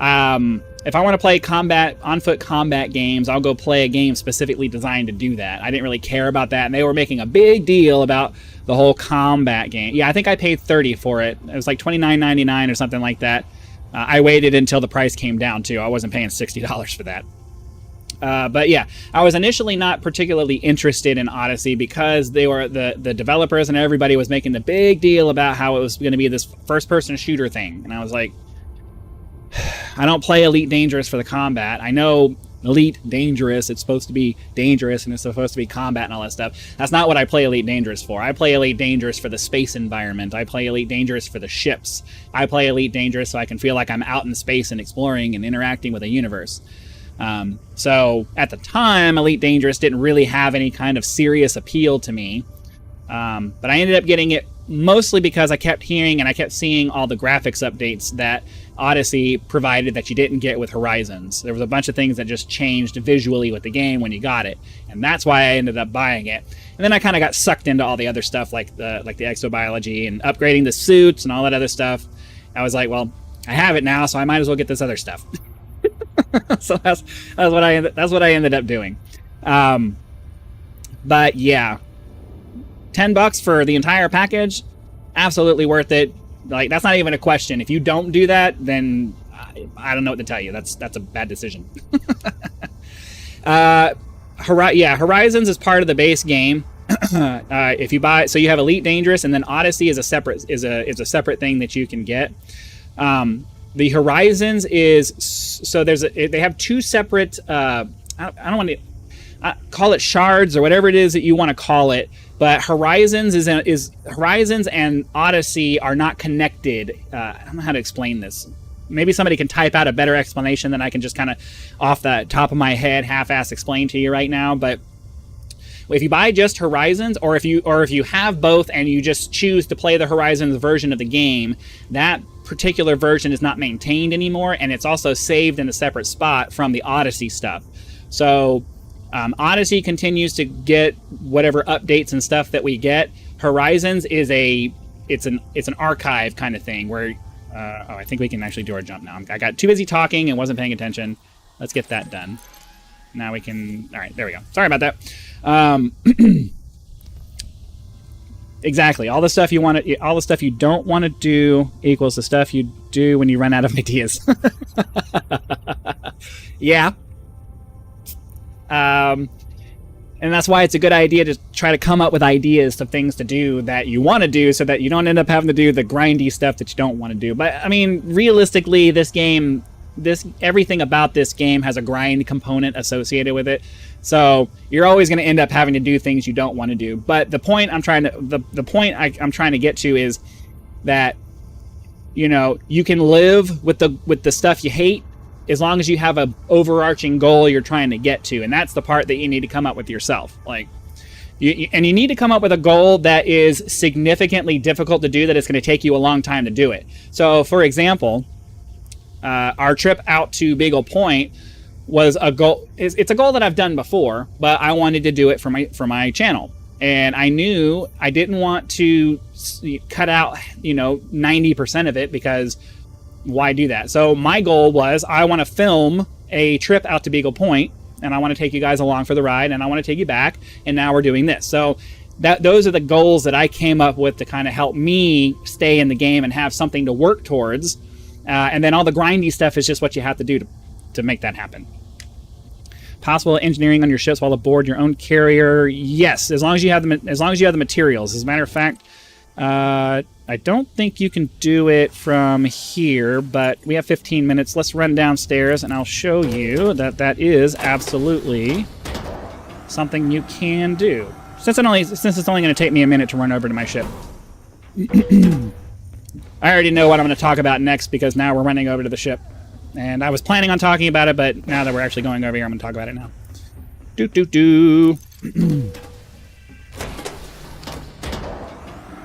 If I want to play on-foot combat games, I'll go play a game specifically designed to do that. I didn't really care about that, and they were making a big deal about the whole combat game. Yeah, I think I paid $30 for it. It was like $29.99 or something like that. I waited until the price came down, too. I wasn't paying $60 for that. But yeah, I was initially not particularly interested in Odyssey because they were the developers and everybody was making the big deal about how it was going to be this first-person shooter thing. And I was like, I don't play Elite Dangerous for the combat. I know Elite Dangerous, it's supposed to be dangerous and it's supposed to be combat and all that stuff. That's not what I play Elite Dangerous for. I play Elite Dangerous for the space environment. I play Elite Dangerous for the ships. I play Elite Dangerous so I can feel like I'm out in space and exploring and interacting with a universe. So at the time, Elite Dangerous didn't really have any kind of serious appeal to me. But I ended up getting it mostly because I kept hearing and I kept seeing all the graphics updates that Odyssey provided that you didn't get with Horizons. There was a bunch of things that just changed visually with the game when you got it. And that's why I ended up buying it. And then I kind of got sucked into all the other stuff like the exobiology and upgrading the suits and all that other stuff. I was like, well, I have it now, so I might as well get this other stuff. So that's what I ended up doing. But yeah, $10 for the entire package, absolutely worth it. Like, that's not even a question. If you don't do that, then I don't know what to tell you. That's a bad decision. Horizons is part of the base game. If you buy, so you have Elite Dangerous, and then Odyssey is a separate thing that you can get. The Horizons is so they have two separate. I don't want to call it shards or whatever it is that you want to call it, but Horizons Horizons and Odyssey are not connected. I don't know how to explain this. Maybe somebody can type out a better explanation than I can just kind of off the top of my head half-ass explain to you right now. But if you buy just Horizons, or if you have both and you just choose to play the Horizons version of the game, that particular version is not maintained anymore, and it's also saved in a separate spot from the Odyssey stuff. So Odyssey continues to get whatever updates and stuff that we get. Horizons is it's an archive kind of thing where I think we can actually do our jump now. I got too busy talking and wasn't paying attention. Let's get that done. Now we can. All right, there we go. Sorry about that. Exactly. All the stuff you want to, all the stuff you don't want to do equals the stuff you do when you run out of ideas. Yeah. And that's why it's a good idea to try to come up with ideas of things to do that you want to do, so that you don't end up having to do the grindy stuff that you don't want to do. But I mean, realistically, everything about this game has a grind component associated with it. So you're always going to end up having to do things you don't want to do. But the point I'm trying to get to is that, you know, you can live with the stuff you hate as long as you have a overarching goal you're trying to get to. And that's the part that you need to come up with yourself. Like, you need to come up with a goal that is significantly difficult to do, that it's going to take you a long time to do it. So, for example, our trip out to Beagle Point was a goal. It's a goal that I've done before, but I wanted to do it for my channel. And I knew I didn't want to cut out, 90% of it, because why do that? So my goal was, I want to film a trip out to Beagle Point, and I want to take you guys along for the ride, and I want to take you back, and now we're doing this. So those are the goals that I came up with to kind of help me stay in the game and have something to work towards. And then all the grindy stuff is just what you have to do to make that happen. Possible engineering on your ships while aboard your own carrier. Yes, as long as you have the materials. As a matter of fact, I don't think you can do it from here, but we have 15 minutes. Let's run downstairs, and I'll show you that is absolutely something you can do. Since it's only going to take me a minute to run over to my ship. I already know what I'm going to talk about next, because now we're running over to the ship. And I was planning on talking about it, but now that we're actually going over here, I'm going to talk about it now.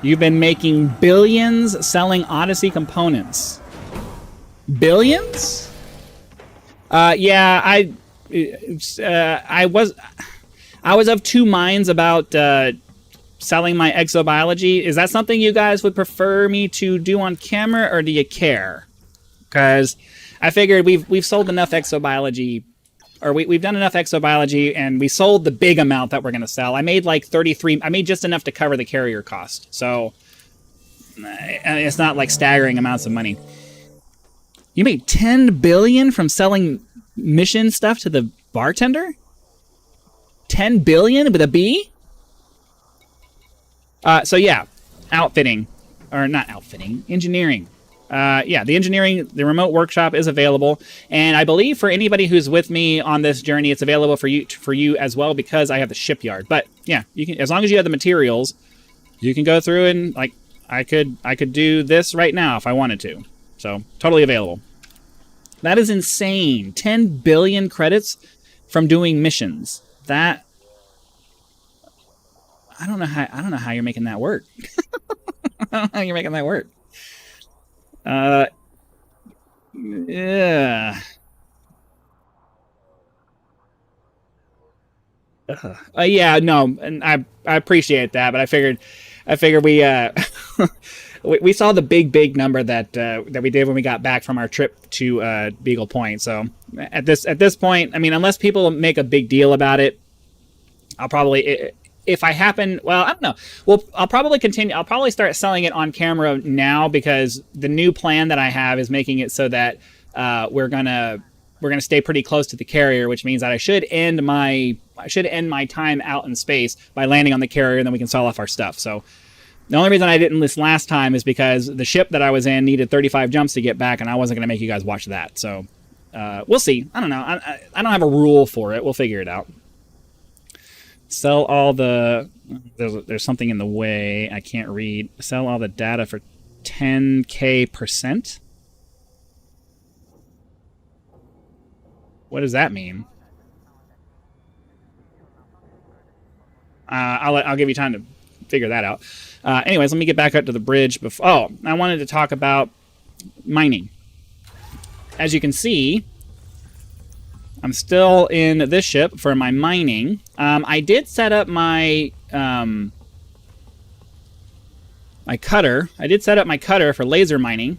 You've been making billions selling Odyssey components. Billions? Yeah, I was of two minds about selling my exobiology. Is that something you guys would prefer me to do on camera, or do you care? Because I figured we've sold enough exobiology, or we've done enough exobiology, and we sold the big amount that we're going to sell. I made like 33. I made just enough to cover the carrier cost. So it's not like staggering amounts of money. You made 10 billion from selling mission stuff to the bartender? 10 billion with a B? So yeah, engineering. The remote workshop is available, and I believe for anybody who's with me on this journey, it's available for you as well, because I have the shipyard. But yeah, you can, as long as you have the materials, you can go through and like I could do this right now if I wanted to. So totally available. That is insane. 10 billion credits from doing missions. That I don't know how you're making that work. I don't know how you're making that work. Yeah. Yeah, no, and I appreciate that, but I figured we we saw the big number that we did when we got back from our trip to Beagle Point. So at this point, I mean, unless people make a big deal about it, I'll probably, if I happen, well, I don't know. Well, I'll probably continue. I'll probably start selling it on camera now, because the new plan that I have is making it so that we're gonna we're going to stay pretty close to the carrier, which means that I should end my time out in space by landing on the carrier, and then we can sell off our stuff. So the only reason I didn't list last time is because the ship that I was in needed 35 jumps to get back, and I wasn't going to make you guys watch that. So we'll see. I don't know. I don't have a rule for it. We'll figure it out. Sell all the... There's something in the way. I can't read. Sell all the data for 10K%? What does that mean? I'll give you time to figure that out. Anyways, let me get back up to the bridge. Oh, I wanted to talk about mining. As you can see, I'm still in this ship for my mining. I did set up my my cutter. I did set up my cutter for laser mining,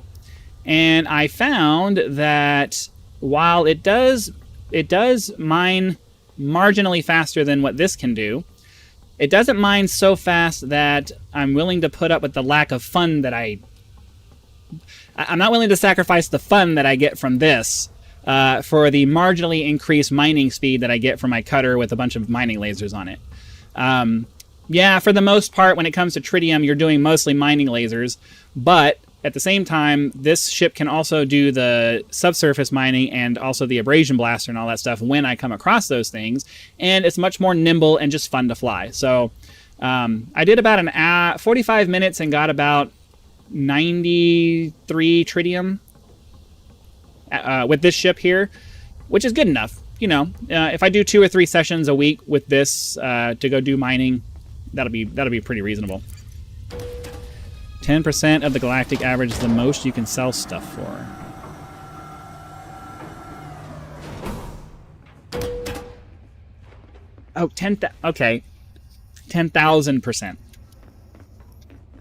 and I found that while it does mine marginally faster than what this can do, it doesn't mine so fast that I'm willing to put up with the lack of fun that I'm not willing to sacrifice the fun that I get from this for the marginally increased mining speed that I get from my cutter with a bunch of mining lasers on it. Yeah, for the most part, when it comes to tritium, you're doing mostly mining lasers, but at the same time, this ship can also do the subsurface mining and also the abrasion blaster and all that stuff when I come across those things, and it's much more nimble and just fun to fly. So I did about 45 minutes and got about 93 tritium with this ship here, which is good enough. You know, if I do 2 or 3 sessions a week with this to go do mining, that'll be pretty reasonable. 10% of the galactic average is the most you can sell stuff for. Oh, okay. 10,000%.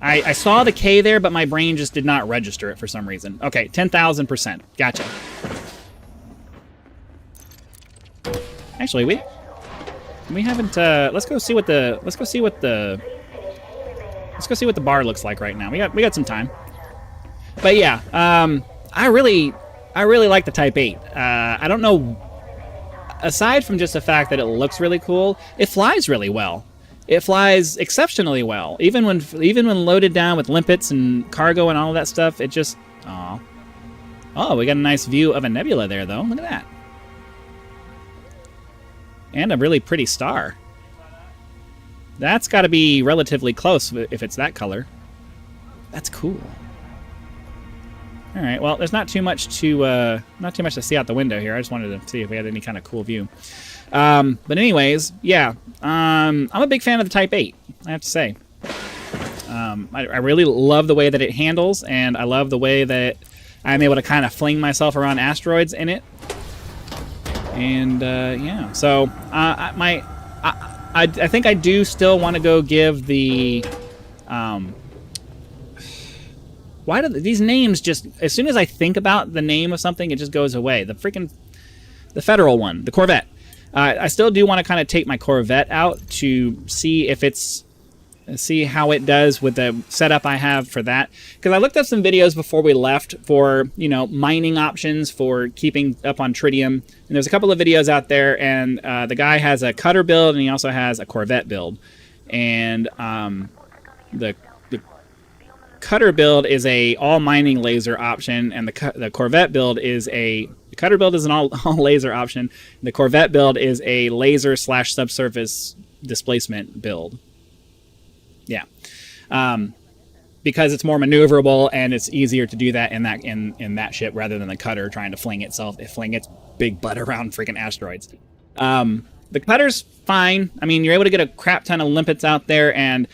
I saw the K there, but my brain just did not register it for some reason. Okay, 10,000%. Gotcha. Actually, we haven't. Let's go see what the bar looks like right now. We got some time. But yeah, I really like the Type 8. I don't know. Aside from just the fact that it looks really cool, it flies really well. It flies exceptionally well. Even when loaded down with limpets and cargo and all of that stuff, it just... Aw. Oh, we got a nice view of a nebula there, though. Look at that. And a really pretty star. That's got to be relatively close if it's that color. That's cool. All right. Well, there's not too much to see out the window here. I just wanted to see if we had any kind of cool view. But anyways, yeah. I'm a big fan of the Type 8. I have to say. I really love the way that it handles, and I love the way that I'm able to kind of fling myself around asteroids in it. And yeah. So I think I do still want to go give the... why do these names just... As soon as I think about the name of something, it just goes away. The Federal one, the Corvette. I still do want to kind of take my Corvette out to see if see how it does with the setup I have for that. Because I looked up some videos before we left for, you know, mining options for keeping up on tritium. And there's a couple of videos out there, and the guy has a cutter build, and he also has a Corvette build. And the cutter build is a all mining laser option, and the Corvette build is the cutter build is an all laser option. The Corvette build is a laser / subsurface displacement build. Yeah, because it's more maneuverable and it's easier to do that in that ship rather than the cutter trying to fling its big butt around freaking asteroids. The cutter's fine. I mean, you're able to get a crap ton of limpets out there, and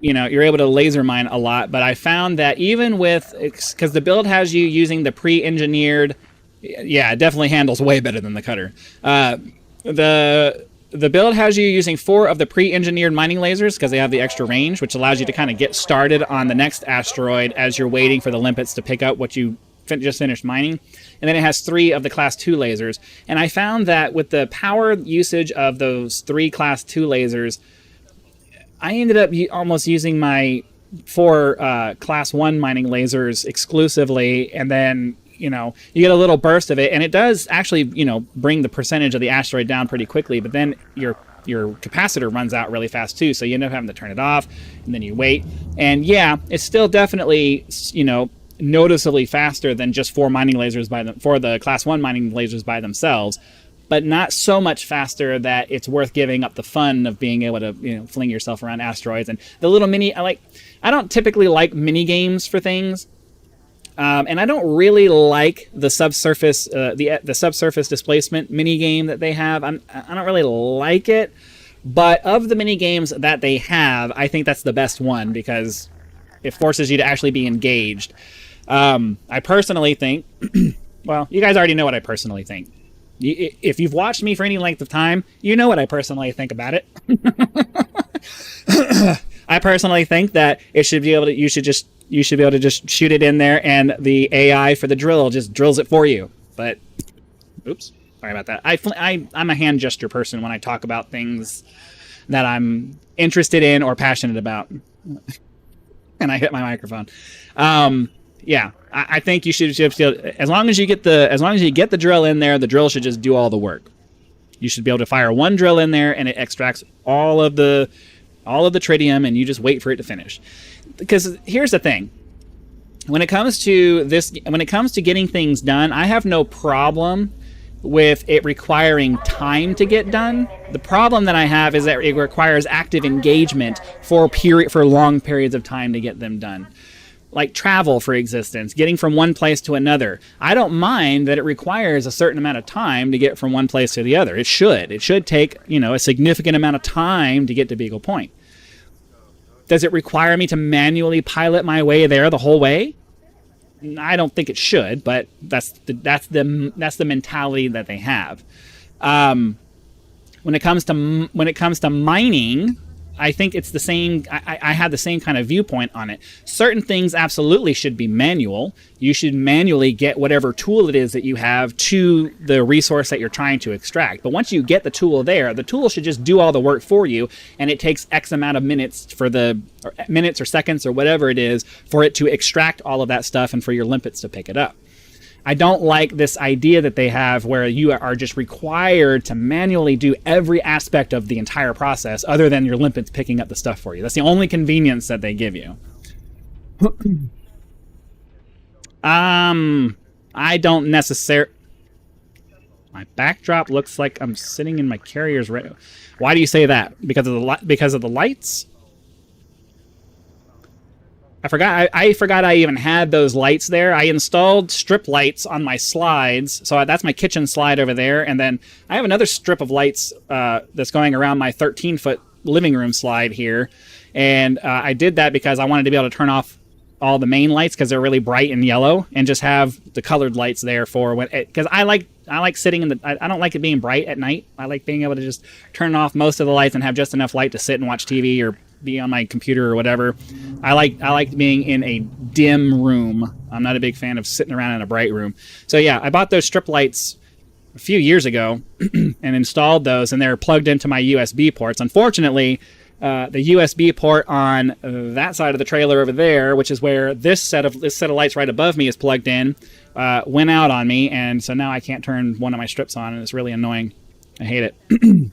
you know, you're able to laser mine a lot. But I found that even with, because the build has you using the pre-engineered, yeah, it definitely handles way better than the cutter. The build has you using 4 of the pre-engineered mining lasers because they have the extra range, which allows you to kind of get started on the next asteroid as you're waiting for the limpets to pick up what you just finished mining. And then it has 3 of the Class 2 lasers. And I found that with the power usage of those 3 Class 2 lasers, I ended up almost using my 4 Class 1 mining lasers exclusively, and then you know, you get a little burst of it, and it does actually, you know, bring the percentage of the asteroid down pretty quickly, but then your capacitor runs out really fast too, so you end up having to turn it off, and then you wait. And yeah, it's still definitely, you know, noticeably faster than just 4 mining lasers for the class 1 mining lasers by themselves, but not so much faster that it's worth giving up the fun of being able to, you know, fling yourself around asteroids. And the little mini, I don't typically like mini games for things. And I don't really like the subsurface, the subsurface displacement mini game that they have. I don't really like it, but of the mini games that they have, I think that's the best one because it forces you to actually be engaged. I personally think, well, you guys already know what I personally think. If you've watched me for any length of time, you know what I personally think about it. I personally think that you should be able to just shoot it in there, and the AI for the drill just drills it for you. But, oops, sorry about that. I'm a hand gesture person when I talk about things that I'm interested in or passionate about. And I hit my microphone. Yeah, I think you should as long as you get the drill in there, the drill should just do all the work. You should be able to fire one drill in there, and it extracts all of the tritium, and you just wait for it to finish. Because here's the thing. When it comes to getting things done, I have no problem with it requiring time to get done. The problem that I have is that it requires active engagement for long periods of time to get them done. Like travel, for existence, getting from one place to another. I don't mind that it requires a certain amount of time to get from one place to the other. It should take, you know, a significant amount of time to get to Beagle Point. Does it require me to manually pilot my way there the whole way? I don't think it should, but that's the mentality that they have. When it comes to mining, I think it's the same. I have the same kind of viewpoint on it. Certain things absolutely should be manual. You should manually get whatever tool it is that you have to the resource that you're trying to extract. But once you get the tool there, the tool should just do all the work for you, and it takes X amount of minutes minutes or seconds or whatever it is for it to extract all of that stuff and for your limpets to pick it up. I don't like this idea that they have where you are just required to manually do every aspect of the entire process other than your limpets picking up the stuff for you. That's the only convenience that they give you. I don't necessarily... My backdrop looks like I'm sitting in my carrier's... Why do you say that? Because of the lights? I forgot I even had those lights there. I installed strip lights on my slides. So that's my kitchen slide over there. And then I have another strip of lights that's going around my 13-foot living room slide here. And I did that because I wanted to be able to turn off all the main lights because they're really bright and yellow, and just have the colored lights there for when, because I like sitting in the, I don't like it being bright at night. I like being able to just turn off most of the lights and have just enough light to sit and watch TV or be on my computer or whatever. I like being in a dim room. I'm not a big fan of sitting around in a bright room. So yeah, I bought those strip lights a few years ago and installed those, and they're plugged into my USB ports. Unfortunately, the USB port on that side of the trailer over there, which is where this set of lights right above me is plugged in, went out on me, and so now I can't turn one of my strips on, and it's really annoying. I hate it.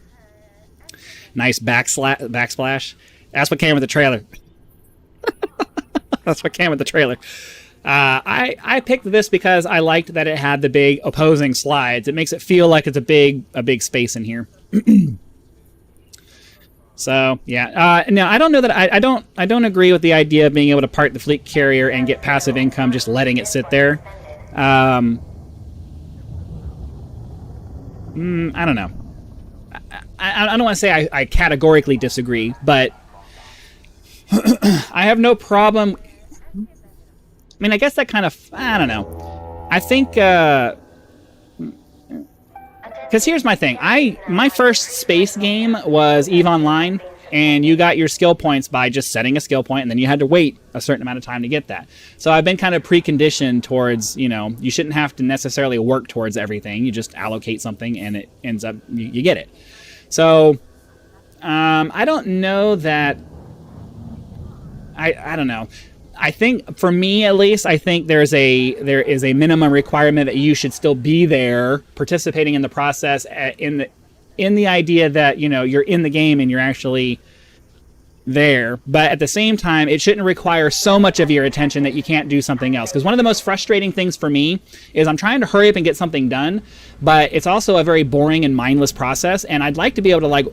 Nice backsplash. That's what came with the trailer. That's what came with the trailer. I picked this because I liked that it had the big opposing slides. It makes it feel like it's a big space in here. So yeah. No, I don't know that I don't agree with the idea of being able to park the fleet carrier and get passive income just letting it sit there. I don't know. I don't want to say I categorically disagree, but I have no problem. I mean, I guess that kind of, I don't know. I think, because here's my thing. My first space game was EVE Online, and you got your skill points by just setting a skill point, and then you had to wait a certain amount of time to get that. So I've been kind of preconditioned towards, you shouldn't have to necessarily work towards everything. You just allocate something, and it ends up, you get it. So, I don't know that... I don't know. I think for me at least, I think there is a minimum requirement that you should still be there participating in the process in the idea that, you know, you're in the game and you're actually there, but at the same time it shouldn't require so much of your attention that you can't do something else. Because one of the most frustrating things for me is I'm trying to hurry up and get something done, but it's also a very boring and mindless process, and I'd like to be able to like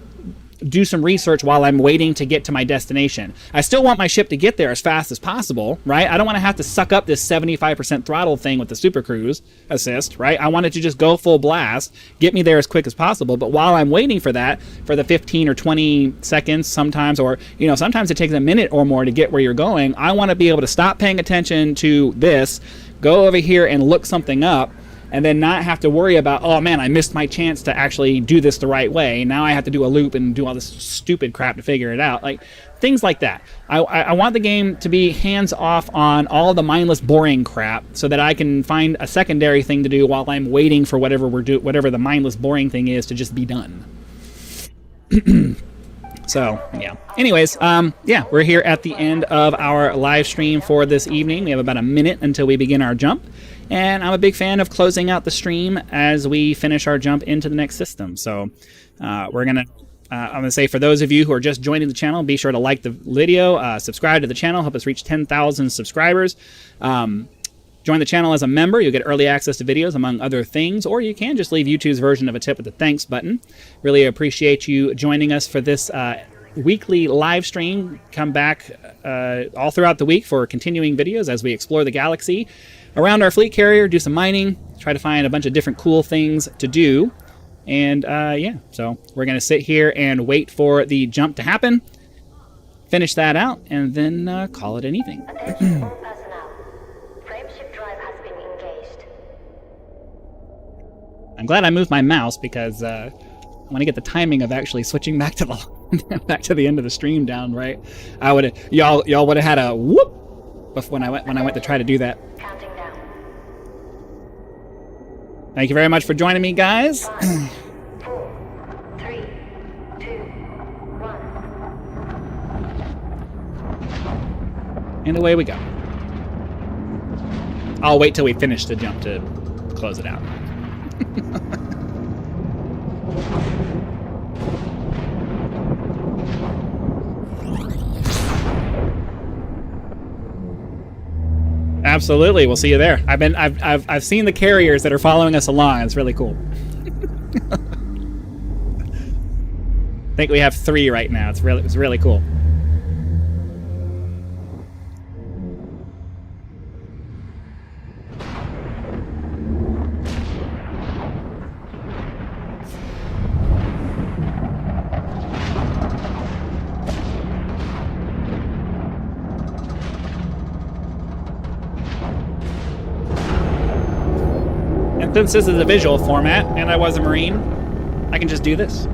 do some research while I'm waiting to get to my destination. I still want my ship to get there as fast as possible, right? I don't want to have to suck up this 75% throttle thing with the Super Cruise assist, right? I want it to just go full blast, get me there as quick as possible. But while I'm waiting for that, for the 15 or 20 seconds sometimes, or, you know, sometimes it takes a minute or more to get where you're going, I want to be able to stop paying attention to this, go over here and look something up, and then not have to worry about, oh man, I missed my chance to actually do this the right way. Now I have to do a loop and do all this stupid crap to figure it out. Like, things like that. I want the game to be hands off on all the mindless, boring crap so that I can find a secondary thing to do while I'm waiting for whatever whatever the mindless, boring thing is to just be done. So, yeah. Anyways, yeah, we're here at the end of our live stream for this evening. We have about a minute until we begin our jump. And I'm a big fan of closing out the stream as we finish our jump into the next system. So I'm going to say, for those of you who are just joining the channel, be sure to like the video, subscribe to the channel, help us reach 10,000 subscribers. Join the channel as a member. You'll get early access to videos, among other things, or you can just leave YouTube's version of a tip with the thanks button. Really appreciate you joining us for this weekly live stream. Come back all throughout the week for continuing videos as we explore the galaxy around our fleet carrier, do some mining, try to find a bunch of different cool things to do. And yeah, so we're going to sit here and wait for the jump to happen, finish that out, and then call it an evening. Attention all personnel. Frameship drive has been engaged. I'm glad I moved my mouse because I want to get the timing of actually switching back to the back to the end of the stream down right. I would y'all would have had a whoop before when I went to try to do that. Counting down. Thank you very much for joining me, guys. 5, 4, 3, 2, 1. And away we go. I'll wait till we finish the jump to close it out. Absolutely, we'll see you there. I've seen the carriers that are following us along. It's really cool. I think we have 3 right now. It's really cool. And since this is a visual format, and I was a Marine, I can just do this.